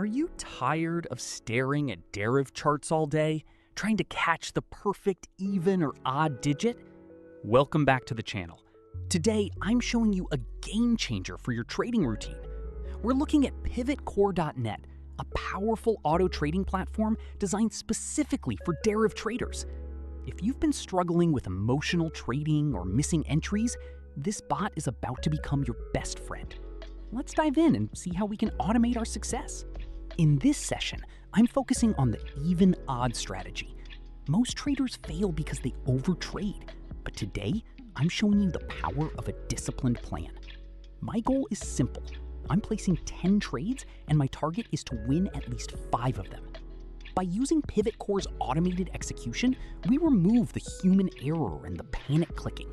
Are you tired of staring at Deriv charts all day, trying to catch the perfect even or odd digit? Welcome back to the channel. Today, I'm showing you a game changer for your trading routine. We're looking at PivotCore.net, a powerful auto trading platform designed specifically for Deriv traders. If you've been struggling with emotional trading or missing entries, this bot is about to become your best friend. Let's dive in and see how we can automate our success. In this session, I'm focusing on the even-odd strategy. Most traders fail because they overtrade, but today, I'm showing you the power of a disciplined plan. My goal is simple. I'm placing 10 trades, and my target is to win at least 5 of them. By using PivotCore's automated execution, we remove the human error and the panic clicking.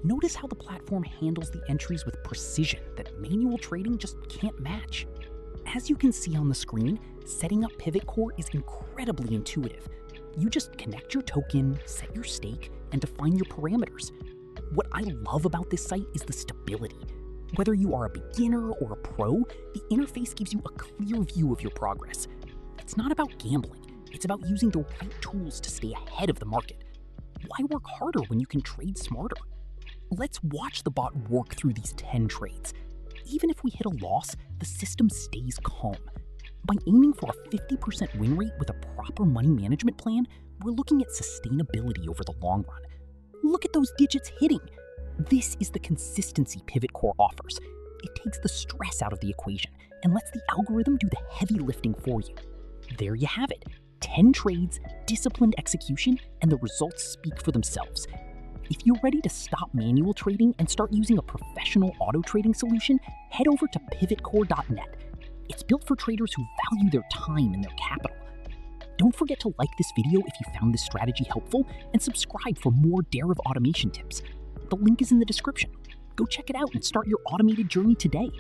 Notice how the platform handles the entries with precision that manual trading just can't match. As you can see on the screen, setting up PivotCore is incredibly intuitive. You just connect your token, set your stake, and define your parameters. What I love about this site is the stability. Whether you are a beginner or a pro, the interface gives you a clear view of your progress. It's not about gambling, it's about using the right tools to stay ahead of the market. Why work harder when you can trade smarter? Let's watch the bot work through these 10 trades. Even if we hit a loss, the system stays calm. By aiming for a 50% win rate with a proper money management plan, we're looking at sustainability over the long run. Look at those digits hitting. This is the consistency PivotCore offers. It takes the stress out of the equation and lets the algorithm do the heavy lifting for you. There you have it. 10 trades, disciplined execution, and the results speak for themselves. If you're ready to stop manual trading and start using a professional auto trading solution, head over to PivotCore.net. It's built for traders who value their time and their capital. Don't forget to like this video if you found this strategy helpful and subscribe for more Deriv automation tips. The link is in the description. Go check it out and start your automated journey today.